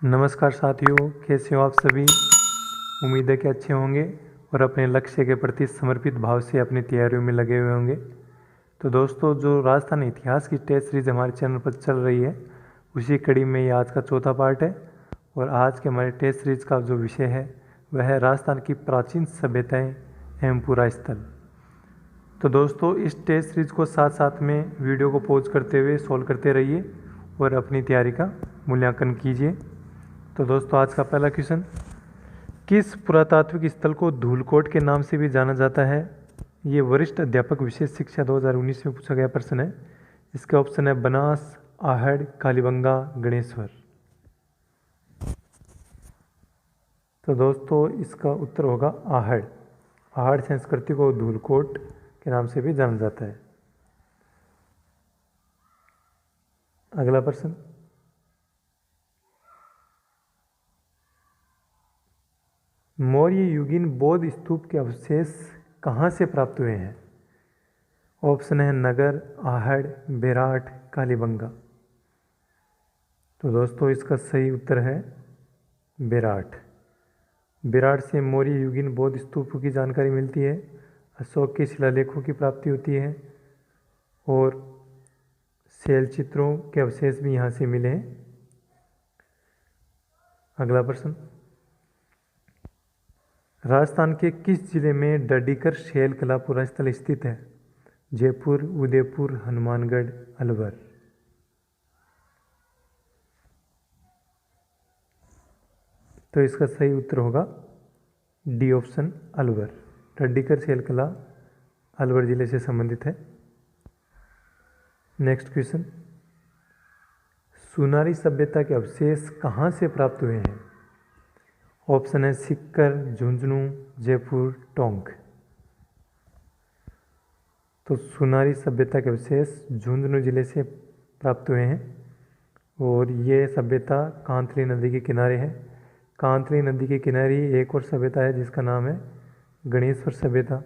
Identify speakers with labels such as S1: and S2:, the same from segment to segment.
S1: नमस्कार साथियों, कैसे हो आप सभी। उम्मीद है कि अच्छे होंगे और अपने लक्ष्य के प्रति समर्पित भाव से अपनी तैयारियों में लगे हुए होंगे। तो दोस्तों, जो राजस्थान इतिहास की टेस्ट सीरीज हमारे चैनल पर चल रही है, उसी कड़ी में ये आज का चौथा पार्ट है। और आज के हमारे टेस्ट सीरीज का जो विषय है वह है राजस्थान की प्राचीन सभ्यताएं एवं पुरा स्थल। तो दोस्तों, इस टेस्ट सीरीज को साथ साथ में वीडियो को पॉज करते हुए सॉल्व करते रहिए और अपनी तैयारी का मूल्यांकन कीजिए। तो दोस्तों, आज का पहला क्वेश्चन, किस पुरातात्विक स्थल को धूलकोट के नाम से भी जाना जाता है। ये वरिष्ठ अध्यापक विशेष शिक्षा 2019 में पूछा गया प्रश्न है। इसके ऑप्शन है बनास, आहड़, कालीबंगा, गणेश्वर। तो दोस्तों, इसका उत्तर होगा आहड़। आहड़ संस्कृति को धूलकोट के नाम से भी जाना जाता है। अगला प्रश्न, मौर्य युगीन बौद्ध स्तूप के अवशेष कहाँ से प्राप्त हुए हैं। ऑप्शन है नगर, आहड़, बेराट, कालीबंगा। तो दोस्तों, इसका सही उत्तर है बेराट। बेराट से मौर्य युगीन बौद्ध स्तूपों की जानकारी मिलती है, अशोक के शिलालेखों की प्राप्ति होती है और शैल चित्रों के अवशेष भी यहाँ से मिले हैं। अगला प्रश्न, राजस्थान के किस जिले में डडीकर शैल कला पुरा स्थल स्थित है। जयपुर, उदयपुर, हनुमानगढ़, अलवर। तो इसका सही उत्तर होगा डी ऑप्शन, अलवर। डडीकर शैल कला अलवर जिले से संबंधित है। नेक्स्ट क्वेश्चन, सुनारी सभ्यता के अवशेष कहाँ से प्राप्त हुए हैं। ऑप्शन है सिक्कर, झुंझुनू, जयपुर, टोंक। तो सुनारी सभ्यता के अवशेष झुंझुनू जिले से प्राप्त हुए हैं और ये सभ्यता कांतली नदी के किनारे है। कांतली नदी के किनारे एक और सभ्यता है जिसका नाम है गणेश्वर सभ्यता।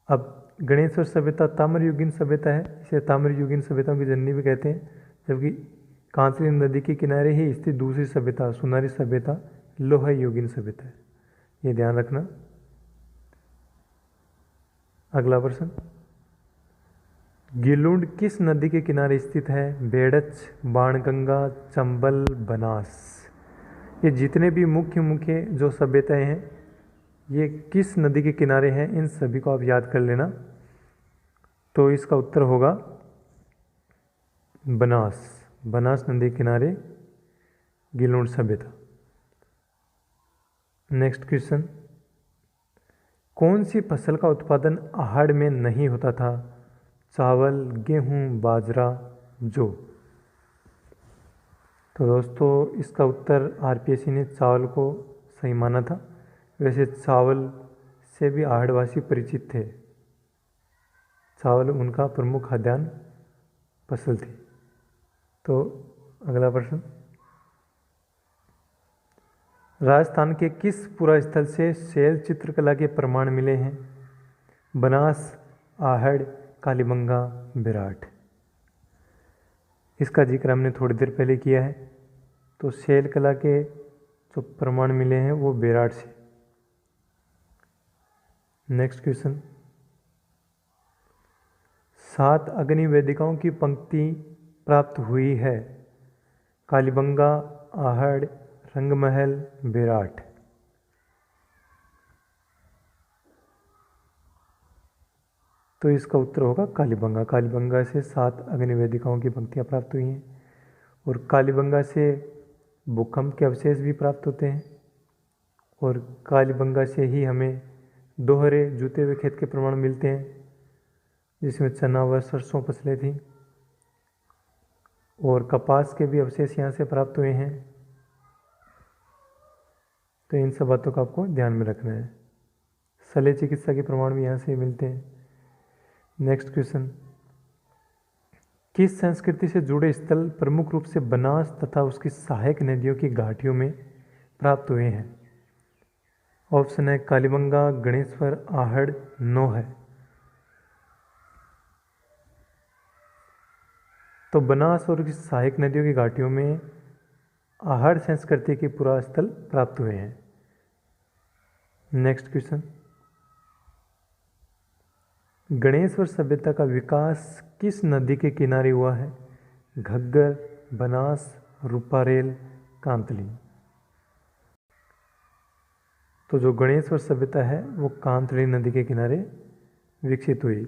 S1: अब गणेश्वर सभ्यता ताम्रयुगीन सभ्यता है, इसे ताम्रयुगीन सभ्यताओं की जननी भी कहते हैं, जबकि कांतली नदी के किनारे ही स्थित दूसरी सभ्यता सुनारी सभ्यता लोहा युगीन सभ्यता है। ये ध्यान रखना। अगला प्रश्न, गिलुंड किस नदी के किनारे स्थित है। बेड़च, बाणगंगा, चंबल, बनास। ये जितने भी मुख्य मुख्य जो सभ्यताएं हैं ये किस नदी के किनारे हैं, इन सभी को आप याद कर लेना। तो इसका उत्तर होगा बनास। बनास नदी के किनारे गिलुंड सभ्यता। नेक्स्ट क्वेश्चन, कौन सी फसल का उत्पादन आहड़ में नहीं होता था। चावल, गेहूं, बाजरा, जौ। तो दोस्तों, इसका उत्तर आरपीएससी ने चावल को सही माना था। वैसे चावल से भी आहड़वासी परिचित थे, चावल उनका प्रमुख खाद्यान्न फसल थी। तो अगला प्रश्न, राजस्थान के किस पुरा स्थल से शैल चित्रकला के प्रमाण मिले हैं। बनास, आहड़, कालीबंगा, बेराट। इसका जिक्र हमने थोड़ी देर पहले किया है। तो शैल कला के जो प्रमाण मिले हैं वो बेराट से। नेक्स्ट क्वेश्चन, 7 अग्नि वेदिकाओं की पंक्ति प्राप्त हुई है। कालीबंगा, आहड़, रंगमहल, बेराट। तो इसका उत्तर होगा कालीबंगा। कालीबंगा से 7 अग्नि वेदिकाओं की पंक्तियाँ प्राप्त हुई हैं और कालीबंगा से भूकंप के अवशेष भी प्राप्त होते हैं और कालीबंगा से ही हमें दोहरे जूते हुए खेत के प्रमाण मिलते हैं, जिसमें चना व सरसों फसलें थीं और कपास के भी अवशेष यहाँ से प्राप्त हुए हैं। तो इन सब बातों का आपको ध्यान में रखना है। शल्य चिकित्सा के प्रमाण भी यहाँ से मिलते हैं। नेक्स्ट क्वेश्चन, किस संस्कृति से जुड़े स्थल प्रमुख रूप से बनास तथा उसकी सहायक नदियों की घाटियों में प्राप्त हुए हैं। ऑप्शन है कालीबंगा, गणेश्वर, आहड़, नौह। तो बनास और उसकी सहायक नदियों की घाटियों में आहड़ संस्कृति के पुरास्थल प्राप्त हुए हैं। नेक्स्ट क्वेश्चन, गणेश्वर सभ्यता का विकास किस नदी के किनारे हुआ है? घग्गर, बनास, रूपारेल, कांतली। तो जो गणेश्वर सभ्यता है वो कांतली नदी के किनारे विकसित हुई।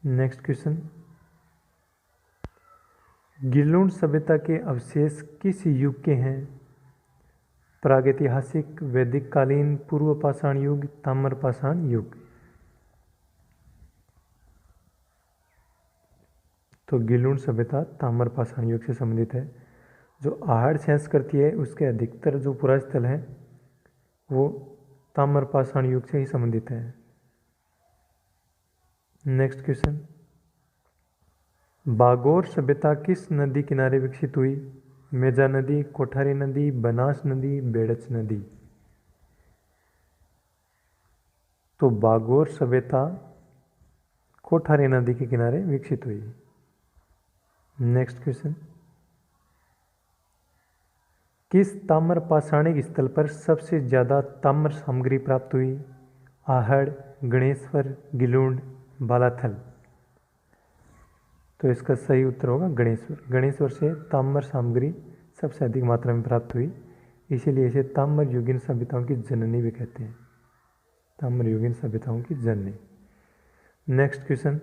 S1: नेक्स्ट क्वेश्चन, गिलुंड सभ्यता के अवशेष किस युग के हैं? प्रागैतिहासिक, वैदिक कालीन, पूर्व पाषाण युग, ताम्र पाषाण युग। तो गिलुंड सभ्यता ताम्र पाषाण युग से संबंधित है। जो आहड़ संस्कृति है उसके अधिकतर जो पुरास्थल हैं वो ताम्र पाषाण युग से ही संबंधित है। नेक्स्ट क्वेश्चन, बागोर सभ्यता किस नदी किनारे विकसित हुई? मेजा नदी, कोठारी नदी, बनास नदी, बेड़च नदी। तो बागोर सभ्यता कोठारी नदी के किनारे विकसित हुई। नेक्स्ट क्वेश्चन, किस ताम्र पाषाणिक स्थल पर सबसे ज़्यादा ताम्र सामग्री प्राप्त हुई? आहड़, गणेश्वर, गिलुंड, बालाथल। तो इसका सही उत्तर होगा गणेश्वर। गणेश्वर से ताम्र सामग्री सबसे अधिक मात्रा में प्राप्त हुई, इसीलिए इसे ताम्र युगीन सभ्यताओं की जननी भी कहते हैं। ताम्र युगीन सभ्यताओं की जननी। नेक्स्ट क्वेश्चन,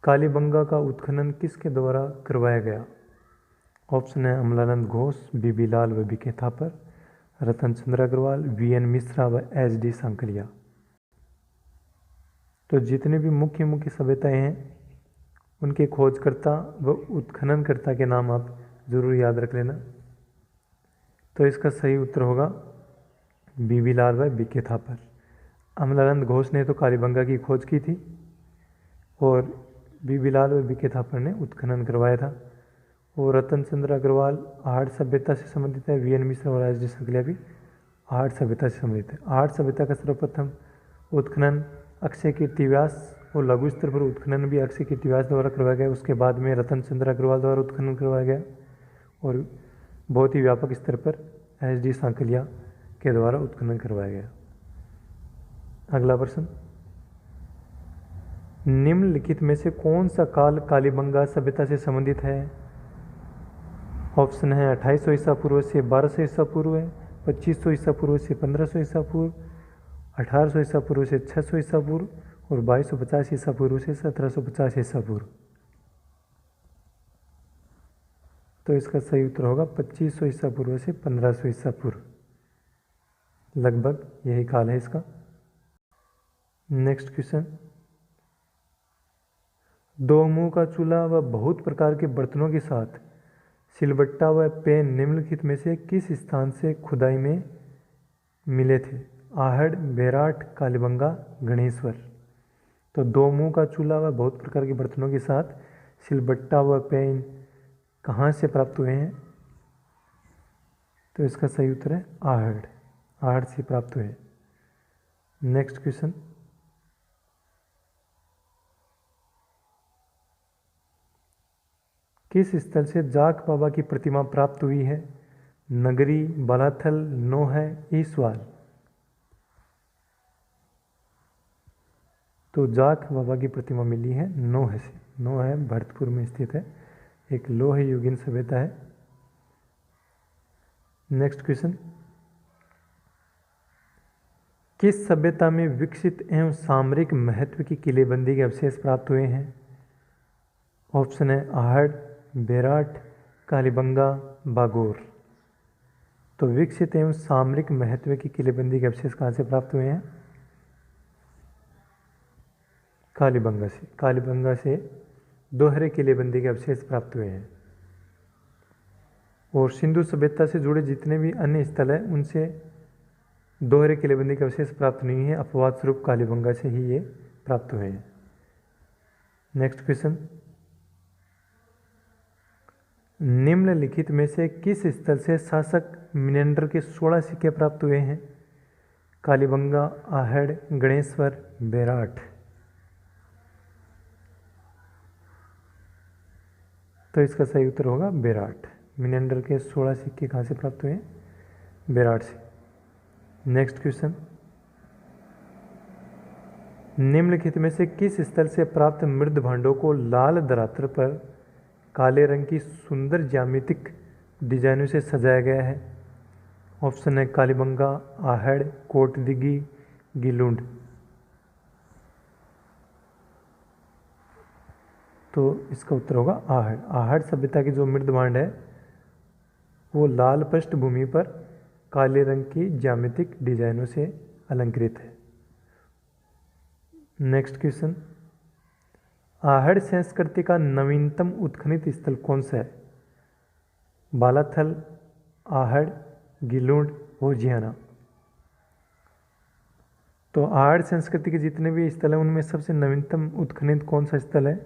S1: कालीबंगा का उत्खनन किसके द्वारा करवाया गया? ऑप्शन है अमलानंद घोष, बीबी लाल व बीके थापर, रतन चंद्र अग्रवाल, वीएन मिश्रा व एचडी सांकलिया। तो जितने भी मुख्य सभ्यताएं हैं उनके खोजकर्ता व उत्खननकर्ता के नाम आप जरूर याद रख लेना। तो इसका सही उत्तर होगा बीबी लाल व बीके थापर। अमलानंद घोष ने तो कालीबंगा की खोज की थी और बीबी लाल व बीके थापर ने उत्खनन करवाया था। और रतन चंद्र अग्रवाल आहड़ सभ्यता से संबंधित है। वीएन मिश्रा और एचडी सांकलिया भी आहड़ सभ्यता से संबंधित है। आहड़ सभ्यता का सर्वप्रथम उत्खनन अक्षय कीर्ति व्यास और लघु स्तर पर उत्खनन भी अक्षय कीर्ति व्यास द्वारा करवाया गया। उसके बाद में रतन चंद्र अग्रवाल द्वारा उत्खनन करवाया गया और बहुत ही व्यापक स्तर पर एचडी सांकलिया के द्वारा उत्खनन करवाया गया। अगला प्रश्न, निम्नलिखित में से कौन सा काल कालीबंगा सभ्यता से संबंधित है? ऑप्शन है 2800 ईसा पूर्व से 1200 ईसा पूर्व है, 2500 ईसा पूर्व से 1500 ईसा पूर्व, 1800 ईसा पूर्व से 600 ईसा पूर्व और 2250 ईसा पूर्व से 1750 ईसा पूर्व। तो इसका सही उत्तर होगा 2500 ईसा पूर्व से 1500 ईसा पूर्व, लगभग यही काल है इसका। नेक्स्ट क्वेश्चन, दो मुंह का चूल्हा व बहुत प्रकार के बर्तनों के साथ सिलबट्टा व पेन निम्नलिखित में से किस स्थान से खुदाई में मिले थे? आहड़, बेराट, कालीबंगा, गणेश्वर। तो दो मुंह का चूल्हा व बहुत प्रकार के बर्तनों के साथ सिलबट्टा व पेन कहाँ से प्राप्त हुए हैं? तो इसका सही उत्तर है आहड़। आहड़ से प्राप्त हुए। नेक्स्ट क्वेश्चन, किस स्थल से जाख बाबा की प्रतिमा प्राप्त हुई है? नगरी, बालाथल, नोहै, ईसवाल। तो जाख बाबा की प्रतिमा मिली है नोहै से। नोहै भरतपुर में स्थित है, एक लोह युगीन सभ्यता है। नेक्स्ट क्वेश्चन, किस सभ्यता में विकसित एवं सामरिक महत्व की किलेबंदी के अवशेष प्राप्त हुए हैं? ऑप्शन है आहड़, बेराट, कालीबंगा, बागोर। तो विकसित एवं सामरिक महत्व की किलेबंदी के अवशेष कहाँ से प्राप्त हुए हैं? कालीबंगा से। कालीबंगा से दोहरे किलेबंदी के अवशेष प्राप्त हुए हैं। और सिंधु सभ्यता से जुड़े जितने भी अन्य स्थल हैं उनसे दोहरे किलेबंदी के अवशेष प्राप्त नहीं है, अपवाद स्वरूप कालीबंगा से ही ये प्राप्त हुए हैं। नेक्स्ट क्वेश्चन, निम्नलिखित में से किस स्थल से शासक मिनेंडर के 16 सिक्के प्राप्त हुए हैं? कालीबंगा, आहड़, गणेश्वर, बेराट। तो इसका सही उत्तर होगा बेराट। मिनेंडर के 16 सिक्के कहाँ से प्राप्त हुए हैं? बेराट से। नेक्स्ट क्वेश्चन, निम्नलिखित में से किस स्थल से प्राप्त मृद भांडों को लाल धरातल पर काले रंग की सुंदर ज्यामितिक डिजाइनों से सजाया गया है? ऑप्शन है कालीबंगा, आहड़, कोटदिगी, गिलुंड। तो इसका उत्तर होगा आहड़। आहड़ सभ्यता की जो मृद भांड है वो लाल पृष्ठभूमि पर काले रंग की ज्यामितिक डिजाइनों से अलंकृत है। नेक्स्ट क्वेश्चन, आहड़ संस्कृति का नवीनतम उत्खनित स्थल कौन सा है? बालाथल, आहड़, गिलुंड, भोजियाना। तो आहड़ संस्कृति के जितने भी स्थल हैं उनमें सबसे नवीनतम उत्खनित कौन सा स्थल है?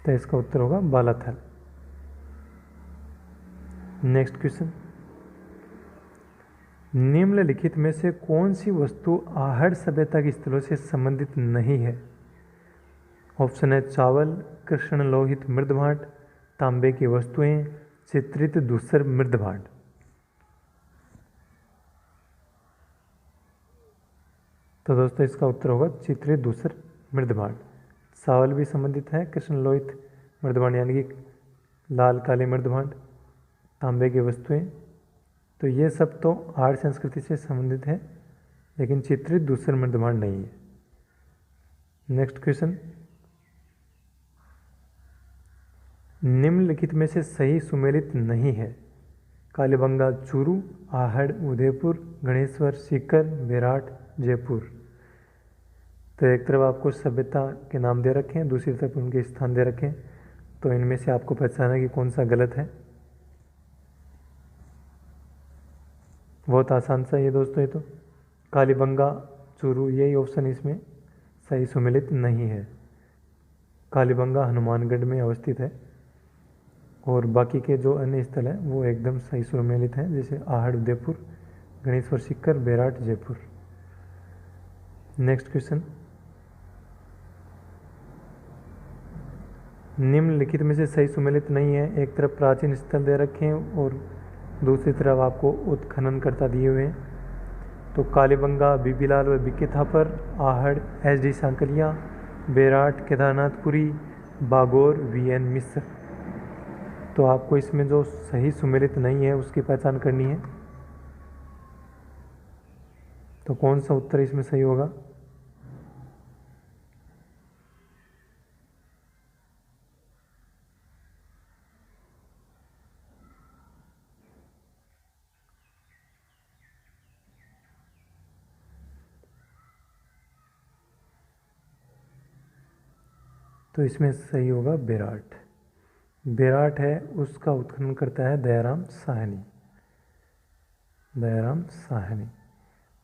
S1: तो इसका उत्तर होगा बालाथल। नेक्स्ट क्वेश्चन, निम्नलिखित में से कौन सी वस्तु आहड़ सभ्यता के स्थलों से संबंधित नहीं है? ऑप्शन है चावल, कृष्ण लोहित मृद भांड, तांबे की वस्तुएं, चित्रित धूसर मृद भांड। तो दोस्तों इसका उत्तर होगा चित्रित धूसर मृद भांड। चावल भी संबंधित है, कृष्ण लोहित मृद भांड यानी कि लाल काले मृद भांड, तांबे की वस्तुएं। तो ये सब तो आहड़ संस्कृति से संबंधित है, लेकिन चित्रित धूसर मृद भांड नहीं है। नेक्स्ट क्वेश्चन, निम्नलिखित में से सही सुमेलित नहीं है? कालीबंगा, चूरू, आहड़, उदयपुर, गणेश्वर, सीकर, बेराट, जयपुर। तो एक तरफ आपको सभ्यता के नाम दे रखे हैं, दूसरी तरफ उनके स्थान दे रखे हैं, तो इनमें से आपको पहचाना कि कौन सा गलत है। बहुत आसान सा ये दोस्तों, ये तो कालीबंगा, चूरू, यही ऑप्शन इसमें सही सुमेलित नहीं है। कालीबंगा हनुमानगढ़ में अवस्थित है और बाकी के जो अन्य स्थल हैं वो एकदम सही सुमेलित हैं, जैसे आहड़, उदयपुर, गणेश्वर, सीकर, बेराट, जयपुर। नेक्स्ट क्वेश्चन, निम्नलिखित में से सही सुमेलित नहीं है। एक तरफ प्राचीन स्थल दे रखे हैं और दूसरी तरफ आपको उत्खननकर्ता दिए हुए हैं। तो कालीबंगा, बीबीलाल व BK Thapar, Ahar, SD. Sankalia, बेराट, केदारनाथपुरी, Bagor, VN. मिश्र। तो आपको इसमें जो सही सुमेलित नहीं है उसकी पहचान करनी है। तो कौन सा उत्तर इसमें सही होगा? तो इसमें सही होगा बेराट। बेराट है उसका उत्खनन करता है दयाराम साहनी। दयाराम साहनी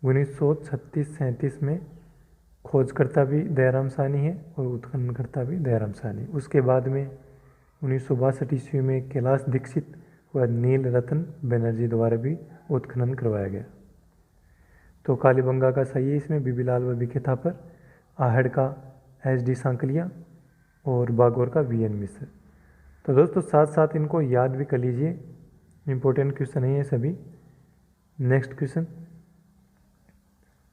S1: 1936-37 में खोजकर्ता भी दयाराम साहनी है और उत्खननकर्ता भी दयाराम साहनी। उसके बाद में 1962 ईस्वी में कैलाश दीक्षित व नील रतन बनर्जी द्वारा भी उत्खनन करवाया गया। तो कालीबंगा का सही है इसमें बीबीलाल व बीके थापर, आहड़ का एस.डी. सांकलिया और बागोर का वी.एन. मिश्र। तो दोस्तों साथ साथ इनको याद भी कर लीजिए, इम्पोर्टेंट क्वेश्चन है ये सभी। नेक्स्ट क्वेश्चन,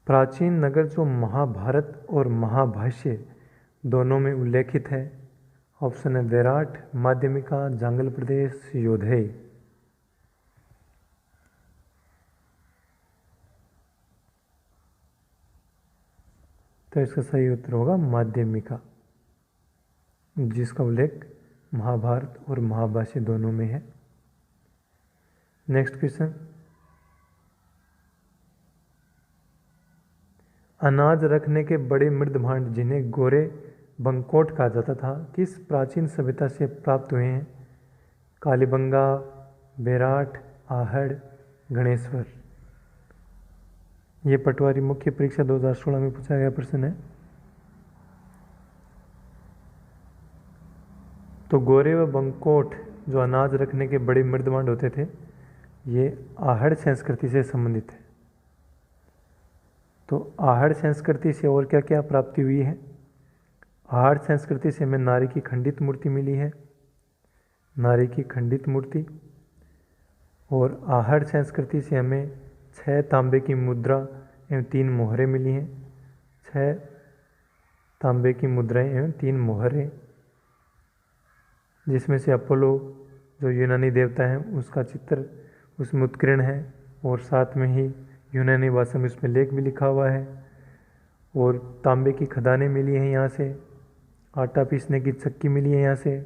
S1: प्राचीन नगर जो महाभारत और महाभाष्य दोनों में उल्लेखित है? ऑप्शन है बेराट, माध्यमिका, जांगल प्रदेश, योधेय। तो इसका सही उत्तर होगा माध्यमिका, जिसका उल्लेख महाभारत और महाभाष्य दोनों में है। नेक्स्ट क्वेश्चन, अनाज रखने के बड़े मृद भांड जिन्हें गोरे बंकोट कहा जाता था किस प्राचीन सभ्यता से प्राप्त हुए हैं? कालीबंगा, बेराट, आहड़, गणेश्वर। ये पटवारी मुख्य परीक्षा 2016 में पूछा गया प्रश्न है। तो गोरे व बंकोट जो अनाज रखने के बड़े मृद भांड होते थे ये आहड़ संस्कृति से संबंधित है। तो आहड़ संस्कृति से और क्या क्या प्राप्ति हुई है? आहड़ संस्कृति से हमें नारी की खंडित मूर्ति मिली है, नारी की खंडित मूर्ति। और आहड़ संस्कृति से हमें 6 तांबे की मुद्रा एवं 3 मोहरें मिली हैं, 6 तांबे की मुद्राएं एवं 3 मोहरें, जिसमें से अपोलो जो यूनानी देवता है उसका चित्र उसमें उत्कीर्ण है, और साथ में ही यूनानी भाषा में उसमें लेख भी लिखा हुआ है। और तांबे की खदानें मिली हैं यहाँ से, आटा पीसने की चक्की मिली है यहाँ से,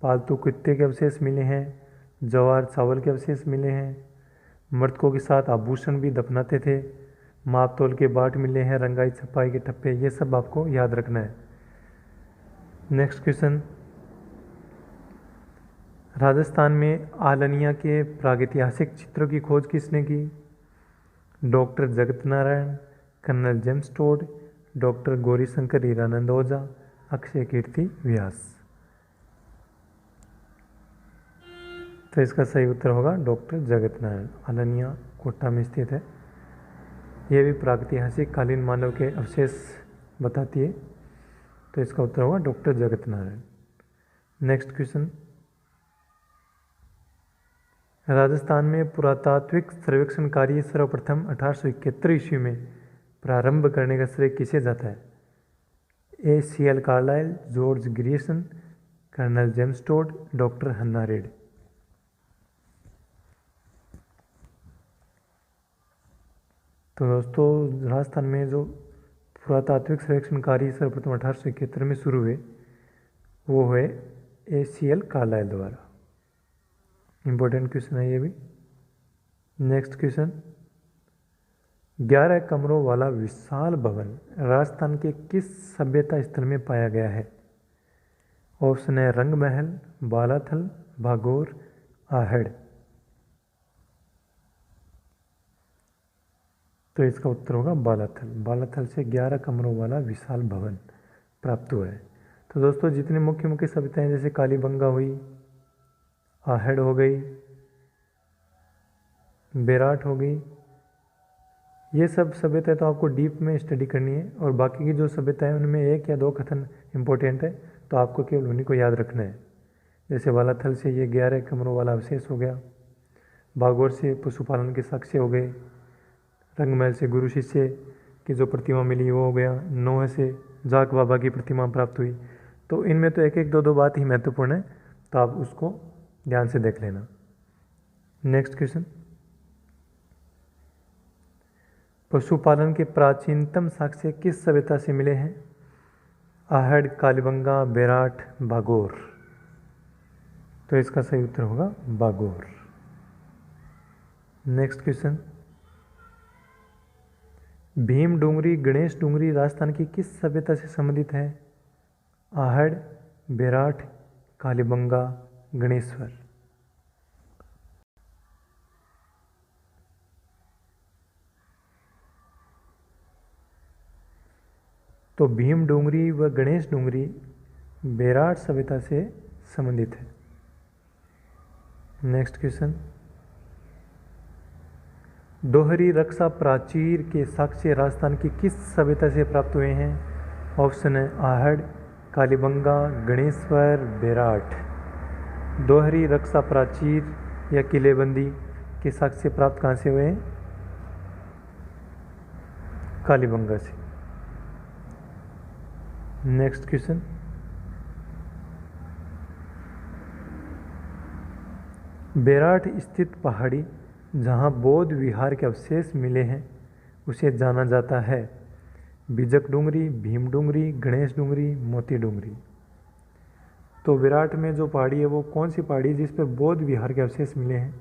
S1: पालतू कुत्ते के अवशेष मिले हैं, ज्वार चावल के अवशेष मिले हैं, मृतकों के साथ आभूषण भी दफनाते थे, माप तोल के बाट मिले हैं, रंगाई छपाई के ठप्पे, ये सब आपको याद रखना है। नेक्स्ट क्वेश्चन, राजस्थान में आलनिया के प्रागैतिहासिक चित्रों की खोज किसने की? Doctor Jagat Narayan, colonel James Tod, doctor Gaurishankar Hiranand Ojha, Akshay Kirti Vyas. तो इसका सही उत्तर होगा डॉक्टर जगत नारायण। आलनिया कोटा में स्थित है। यह भी प्रागैतिहासिक कालीन मानव के अवशेष बताती है, तो इसका उत्तर होगा doctor Jagat Narayan. Next question, Rajasthan में पुरातात्विक सर्वेक्षण कार्य सर्वप्रथम 1871 ईस्वी में प्रारंभ करने का श्रेय किसे जाता है? A.C.L. Carlyle, George Grierson, colonel James Tod, doctor Hannah Reid. तो दोस्तों, राजस्थान में जो पुरातात्विक सर्वेक्षण कार्य सर्वप्रथम 1871 में शुरू हुए वो हुए A.C.L. कार्लाइल द्वारा। इंपॉर्टेंट क्वेश्चन है ये भी। नेक्स्ट क्वेश्चन, 11 कमरों वाला विशाल भवन राजस्थान के किस सभ्यता स्थल में पाया गया है? ऑप्शन है रंग महल, बालाथल, भागौर, आहड़। तो इसका उत्तर होगा बालाथल। बालाथल से 11 कमरों वाला विशाल भवन प्राप्त हुआ है। तो दोस्तों, जितनी मुख्य मुख्य सभ्यताएं जैसे कालीबंगा हुई, आहड़ हो गई, बेराट हो गई, ये सब सभ्यताएं तो आपको डीप में स्टडी करनी है, और बाकी की जो सभ्यताएं उनमें 1 या 2 कथन इंपॉर्टेंट है, तो आपको केवल उन्हीं को याद रखना है। जैसे बालाथल से ये 11 कमरों वाला अवशेष हो गया, भागौर से पशुपालन के साक्ष्य हो गए, रंगमहल से गुरु शिष्य की जो प्रतिमा मिली वो हो गया, नोह से जाक बाबा की प्रतिमा प्राप्त हुई। तो इनमें तो 1-1, 2-2 बात ही महत्वपूर्ण है, तो आप उसको ध्यान से देख लेना। नेक्स्ट क्वेश्चन, पशुपालन के प्राचीनतम साक्ष्य किस सभ्यता से मिले हैं? आहड़, कालीबंगा, बेराट, भागौर। तो इसका सही उत्तर होगा भागौर। नेक्स्ट क्वेश्चन, भीम डूंगरी, गणेश डूंगरी राजस्थान की किस सभ्यता से संबंधित है? आहड़, बेराट, कालीबंगा, गणेश्वर। तो भीम डूंगरी व गणेश डूंगरी बेराट सभ्यता से संबंधित है। नेक्स्ट क्वेश्चन, दोहरी रक्षा प्राचीर के साक्ष्य राजस्थान की किस सभ्यता से प्राप्त हुए हैं? ऑप्शन है आहड़, कालीबंगा, गणेश्वर, बेराट। दोहरी रक्षा प्राचीर या किलेबंदी के साक्ष्य प्राप्त कहाँ से हुए हैं? कालीबंगा से। नेक्स्ट क्वेश्चन, बेराट स्थित पहाड़ी जहाँ बौद्ध विहार के अवशेष मिले हैं उसे जाना जाता है बिजक डूंगरी, भीम डूंगरी, गणेश डूंगरी, मोती डूंगरी। तो बेराट में जो पहाड़ी है वो कौन सी पहाड़ी है जिस पर बौद्ध विहार के अवशेष मिले हैं?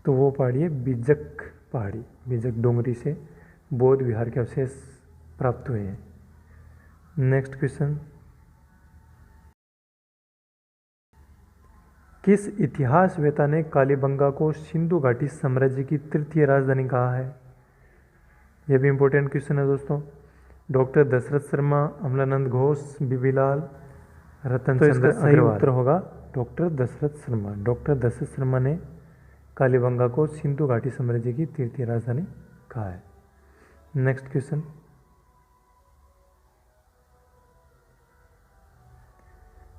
S1: तो वो पहाड़ी है बिजक पहाड़ी। बिजक डूंगरी से बौद्ध विहार के अवशेष प्राप्त हुए हैं। नेक्स्ट क्वेश्चन, किस इतिहासवेता ने कालीबंगा को सिंधु घाटी साम्राज्य की तृतीय राजधानी कहा है? यह भी इंपॉर्टेंट क्वेश्चन है दोस्तों। डॉक्टर दशरथ शर्मा, अमलानंद घोष, बीबीलाल, रतन चंद्र अग्रवाल। उत्तर होगा डॉक्टर दशरथ शर्मा। डॉक्टर दशरथ शर्मा ने कालीबंगा को सिंधु घाटी साम्राज्य की तृतीय राजधानी कहा है। नेक्स्ट क्वेश्चन,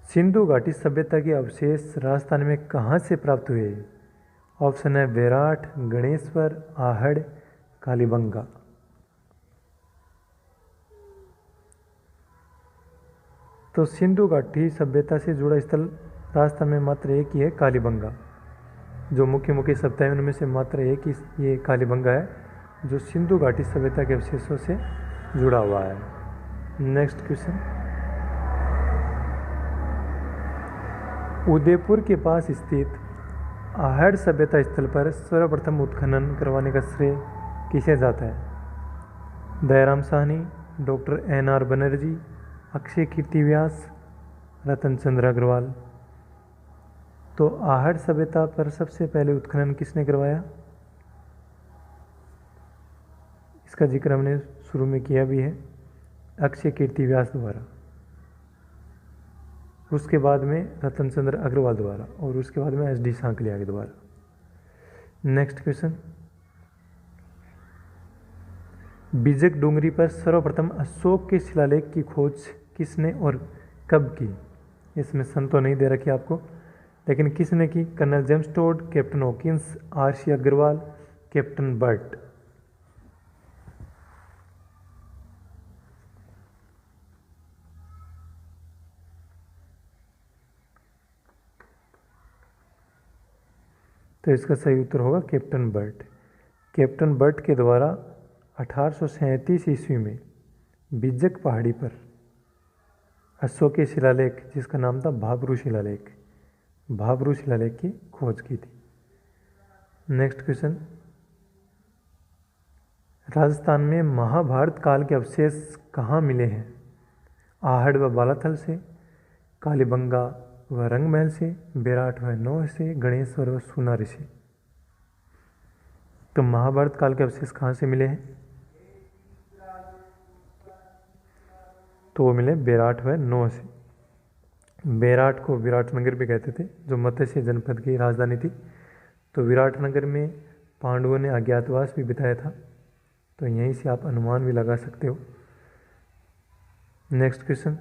S1: सिंधु घाटी सभ्यता के अवशेष राजस्थान में कहाँ से प्राप्त हुए? ऑप्शन है बेराट, गणेश्वर, आहड़, कालीबंगा। तो सिंधु घाटी सभ्यता से जुड़ा स्थल राजस्थान में मात्र एक ही है, कालीबंगा। जो मुख्य सभ्यता है उनमें से मात्र एक ही ये कालीबंगा है जो सिंधु घाटी सभ्यता के अवशेषों से जुड़ा हुआ है। नेक्स्ट क्वेश्चन, उदयपुर के पास स्थित आहड़ सभ्यता स्थल पर सर्वप्रथम उत्खनन करवाने का श्रेय किसे जाता है? दयाराम साहनी, डॉक्टर NR बनर्जी, अक्षय कीर्ति व्यास, रतन चंद्र अग्रवाल। तो आहड़ सभ्यता पर सबसे पहले उत्खनन किसने करवाया? इसका जिक्र हमने शुरू में किया भी है, अक्षय कीर्ति व्यास द्वारा, उसके बाद में रतन चंद्र अग्रवाल द्वारा और उसके बाद में SD सांकलिया के द्वारा। नेक्स्ट क्वेश्चन, बीजक डूंगरी पर सर्वप्रथम अशोक के शिलालेख की खोज किसने और कब की? इसमें सन तो नहीं दे रखी आपको, लेकिन किसने की? Colonel James Tod, captain Hawkins, RC Agarwal, captain Burt. तो इसका सही उत्तर होगा कैप्टन बर्ट। कैप्टन बर्ट के द्वारा 1837 ईस्वी में बिज्जक पहाड़ी पर अशोक के शिलालेख, जिसका नाम था भाबरू शिलालेख, भाबरू शिलालेख की खोज की थी। नेक्स्ट क्वेश्चन, राजस्थान में महाभारत काल के अवशेष कहाँ मिले हैं? आहड़ व बालाथल से, कालीबंगा व रंगमहल से, बेराट व नौह से, गणेश्वर व सुनार से। तो महाभारत काल के अवशेष कहाँ से मिले हैं? तो वो मिले बेराट व नौह से। बेराट को विराटनगर भी कहते थे, जो मत्स्य जनपद की राजधानी थी। तो विराटनगर में पांडवों ने अज्ञातवास भी बिताया था, तो यहीं से आप अनुमान भी लगा सकते हो। नेक्स्ट क्वेश्चन,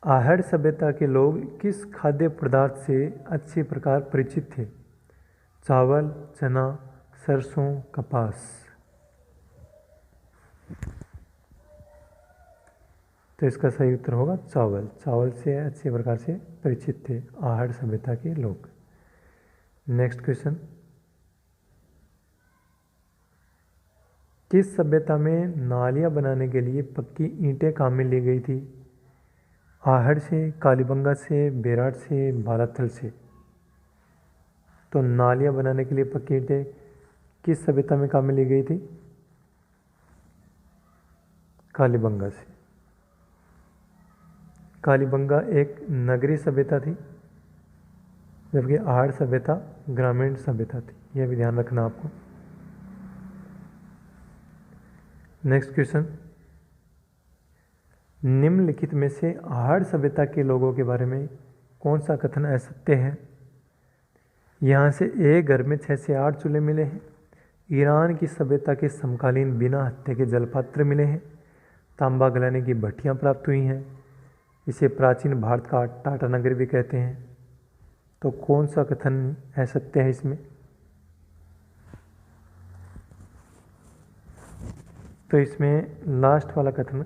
S1: आहड़ सभ्यता के लोग किस खाद्य पदार्थ से अच्छे प्रकार परिचित थे? चावल, चना, सरसों, कपास। तो इसका सही उत्तर होगा चावल। चावल से अच्छे प्रकार से परिचित थे आहड़ सभ्यता के लोग। नेक्स्ट क्वेश्चन, किस सभ्यता में नालियाँ बनाने के लिए पक्की ईंटें काम में ली गई थी? आहड़ से, कालीबंगा से, बेराट से, बालाथल से। तो नालियाँ बनाने के लिए पक्की ईंटें किस सभ्यता में काम में ली गई थी? कालीबंगा से। कालीबंगा एक नगरीय सभ्यता थी, जबकि आहड़ सभ्यता ग्रामीण सभ्यता थी। यह भी ध्यान रखना आपको। नेक्स्ट क्वेश्चन, निम्नलिखित में से आहड़ सभ्यता के लोगों के बारे में कौन सा कथन असत्य है? यहाँ से एक घर में 6 से 8 चूल्हे मिले हैं। ईरान की सभ्यता के समकालीन बिना हत्थे के जलपात्र मिले हैं। तांबा गलाने की भट्टियाँ प्राप्त हुई हैं। इसे प्राचीन भारत का टाटा नगर भी कहते हैं। तो कौन सा कथन असत्य है इसमें? तो इसमें लास्ट वाला कथन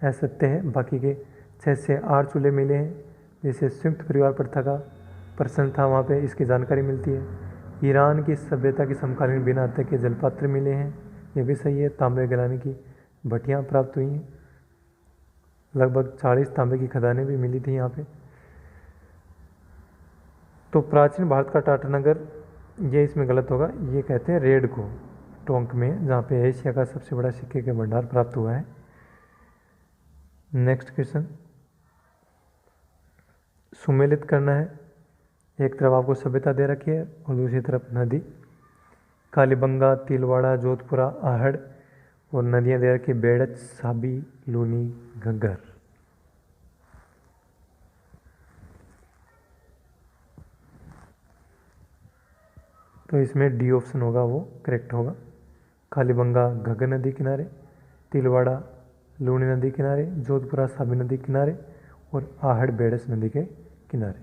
S1: असत्य है। बाकी के 6 से 8 चूल्हे मिले हैं, जैसे संयुक्त परिवार प्रथा का प्रश्न था, वहाँ पे इसकी जानकारी मिलती है। ईरान की सभ्यता के समकालीन बिना हत्थे के जलपात्र मिले हैं, ये भी सही है। तांबे गलाने की भट्टियाँ प्राप्त हुई हैं। लगभग 40 तांबे की खदानें भी मिली थी यहाँ पे। तो प्राचीन भारत का टाटा नगर, ये इसमें गलत होगा। ये कहते हैं रेड को टोंक में, जहाँ पे एशिया का सबसे बड़ा सिक्के के भंडार प्राप्त हुआ है। नेक्स्ट क्वेश्चन, सुमेलित करना है। एक तरफ आपको सभ्यता दे रखी है और दूसरी तरफ नदी। कालीबंगा, तिलवाड़ा, जोधपुरा, आहड़, और नदियाँ दे रखी बेड़च, साबी, लूनी, घग्गर। तो इसमें डी ऑप्शन होगा वो करेक्ट होगा। कालीबंगा घग्गर नदी किनारे, तिलवाड़ा लूनी नदी किनारे, जोधपुरा साबी नदी किनारे, और आहड़ बेड़स नदी के किनारे।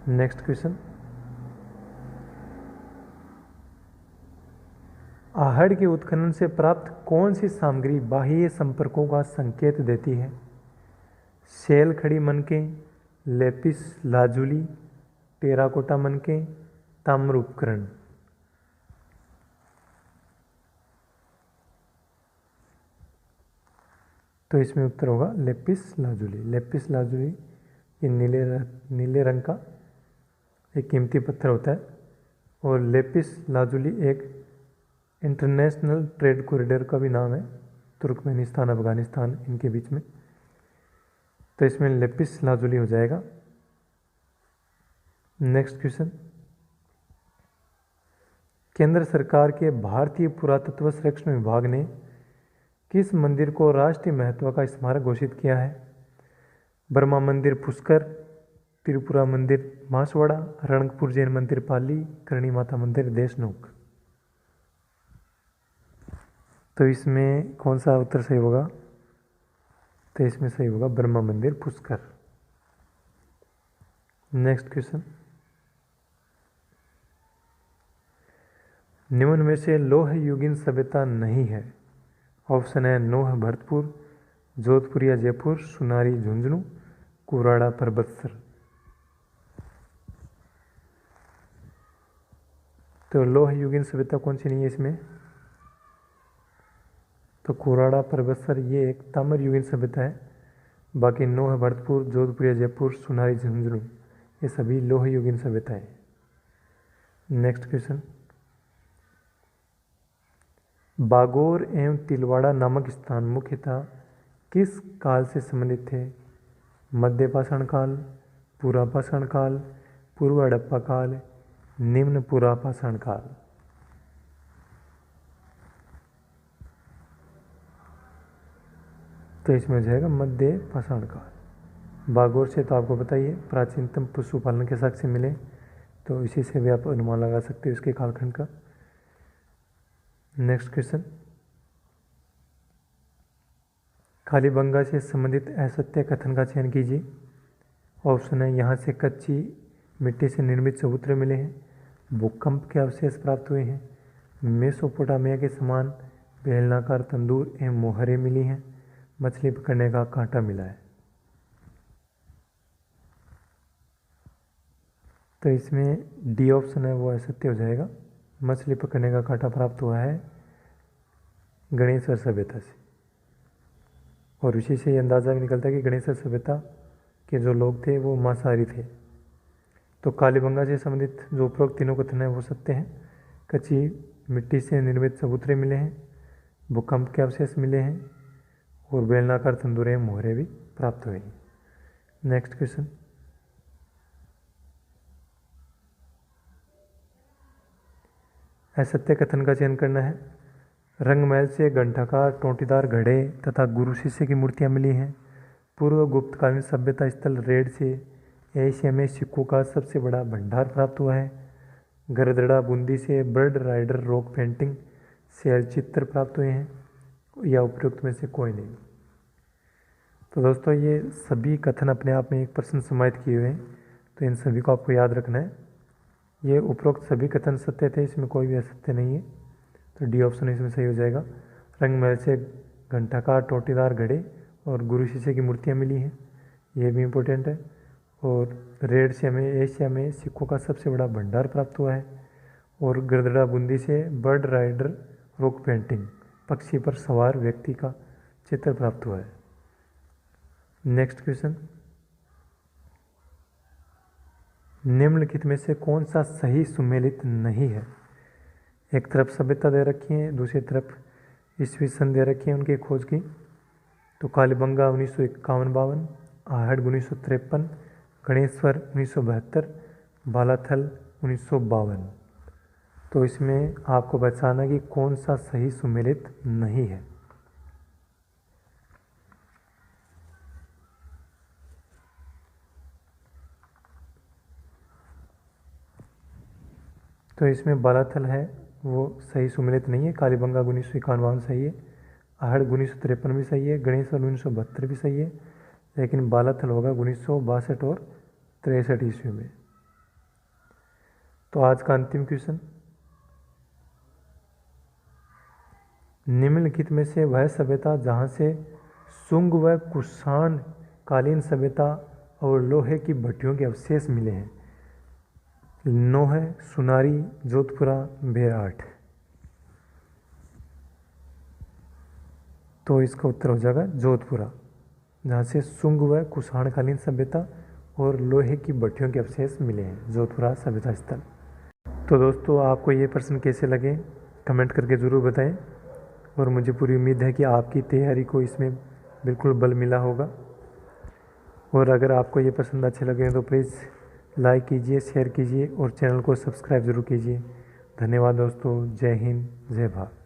S1: नेक्स्ट क्वेश्चन, आहड़ के उत्खनन से प्राप्त कौन सी सामग्री बाह्य संपर्कों का संकेत देती है? शैल खड़ी मनके, लेपिस लाजुली, टेराकोटा मनके, ताम्र उपकरण। तो इसमें उत्तर होगा लेपिस लाजुली। लेपिस लाजुली ये नीले रंग का एक कीमती पत्थर होता है और लेपिस लाजुली एक इंटरनेशनल ट्रेड कॉरिडोर का भी नाम है, तुर्कमेनिस्तान अफगानिस्तान इनके बीच में। तो इसमें लेपिस लाजुली हो जाएगा। नेक्स्ट क्वेश्चन, केंद्र सरकार के भारतीय पुरातत्व संरक्षण विभाग ने किस मंदिर को राष्ट्रीय महत्व का स्मारक घोषित किया है? बर्मा मंदिर पुष्कर, त्रिपुरा मंदिर बांसवाड़ा, रणकपुर जैन मंदिर पाली, करणी माता मंदिर देशनोक। तो इसमें कौन सा उत्तर सही होगा? तो इसमें सही होगा बर्मा मंदिर पुष्कर। नेक्स्ट क्वेश्चन, निम्न में से लौह युगीन सभ्यता नहीं है। ऑप्शन है नोह भरतपुर, जोधपुरिया जयपुर, सुनारी झुंझुनू, कुराड़ा परबतसर। तो लौह युगीन सभ्यता कौन सी नहीं है इसमें? तो कुराड़ा परबतसर ये एक ताम्र युगीन सभ्यता है। बाकी नोह भरतपुर, जोधपुरिया जयपुर, सुनारी झुंझुनू ये सभी लौह युगीन सभ्यता है। नेक्स्ट क्वेश्चन, बागोर एवं तिलवाड़ा नामक स्थान मुख्यतः किस काल से संबंधित थे? मध्य पाषाण काल, पूरा पाषाण काल, पूर्व हड़प्पा काल, निम्न पूरा पाषाण काल। तो इसमें हो जाएगा मध्य पाषाण काल। बागोर से तो आपको पता ही है प्राचीनतम पशुपालन के साक्ष्य मिले, तो इसी से भी आप अनुमान लगा सकते हो इसके कालखंड का। नेक्स्ट क्वेश्चन, कालीबंगा से संबंधित असत्य कथन का चयन कीजिए। ऑप्शन है यहाँ से कच्ची मिट्टी से निर्मित चबूतरे मिले हैं, भूकंप के अवशेष प्राप्त हुए हैं, मेसोपोटामिया के समान बेलनाकार तंदूर एवं मोहरें मिली हैं, मछली पकड़ने का कांटा मिला है। तो इसमें डी ऑप्शन है वो असत्य हो जाएगा। मछली पकड़ने का कांटा प्राप्त हुआ है गणेश्वर सभ्यता से, और उसी से ये अंदाज़ा भी निकलता है कि गणेश्वर सभ्यता के जो लोग थे वो मांसाहारी थे। तो कालीबंगा से संबंधित जो उपरोक्त तीनों कथन है वो सत्य हैं। कच्ची मिट्टी से निर्मित चबूतरे मिले हैं, भूकंप के अवशेष मिले हैं और बेलनाकार तंदूरें मोहरे भी प्राप्त हुए हैं। नेक्स्ट क्वेश्चन, असत्य कथन का चयन करना है। रंगमहल से घंटाकार टोंटीदार घड़े तथा गुरु शिष्य की मूर्तियां मिली हैं। पूर्व गुप्तकालीन सभ्यता स्थल रेड से एशिया में सिक्कों का सबसे बड़ा भंडार प्राप्त हुआ है। गरदड़ा बूंदी से बर्ड राइडर रॉक पेंटिंग शैल चित्र प्राप्त हुए हैं, या उपयुक्त में से कोई नहीं। तो दोस्तों ये सभी कथन अपने आप में एक प्रश्न समाहित किए हुए हैं, तो इन सभी को आपको याद रखना है। ये उपरोक्त सभी कथन सत्य थे, इसमें कोई भी असत्य नहीं है। तो डी ऑप्शन इसमें सही हो जाएगा। रंगमहल से घंटाकार टोटीदार घड़े और गुरु शिष्य की मूर्तियाँ मिली हैं, ये भी इम्पोर्टेंट है। और रेड से हमें एशिया में सिक्कों का सबसे बड़ा भंडार प्राप्त हुआ है। और गरदड़ा बूंदी से बर्ड राइडर रॉक पेंटिंग पक्षी पर सवार व्यक्ति का चित्र प्राप्त हुआ है। नेक्स्ट क्वेश्चन, निम्नलिखित में से कौन सा सही सुमेलित नहीं है? एक तरफ सभ्यता दे रखी है, दूसरी तरफ ईस्वी सन दे रखी है उनकी खोज की। तो कालीबंगा 1951-52, आहड़ 1953, गणेश्वर 1972, बालाथल 1952। तो इसमें आपको बचाना कि कौन सा सही सुमेलित नहीं है। तो इसमें बालाथल है वो सही सुमेलित नहीं है। कालीबंगा 1951 सही है, आहड़ 1953 भी सही है, गणेश्वर 1972 भी सही है, लेकिन बालाथल होगा 1962 और 63 ईस्वी में। तो आज का अंतिम क्वेश्चन, निम्नलिखित में से वह सभ्यता जहाँ से शुंग व कुषाण कालीन सभ्यता और लोहे की भट्टियों के अवशेष मिले हैं? नोह, सुनारी, जोधपुरा, बेराट। तो इसका उत्तर हो जाएगा जोधपुरा, जहाँ से शुंग व कुषाण कालीन सभ्यता और लोहे की भट्टियों के अवशेष मिले हैं, जोधपुरा सभ्यता स्थल। तो दोस्तों, आपको ये प्रश्न कैसे लगे कमेंट करके ज़रूर बताएं, और मुझे पूरी उम्मीद है कि आपकी तैयारी को इसमें बिल्कुल बल मिला होगा। और अगर आपको ये पसंद अच्छे लगे तो प्लीज़ लाइक कीजिए, शेयर कीजिए और चैनल को सब्सक्राइब ज़रूर कीजिए। धन्यवाद दोस्तों। जय हिंद, जय भारत।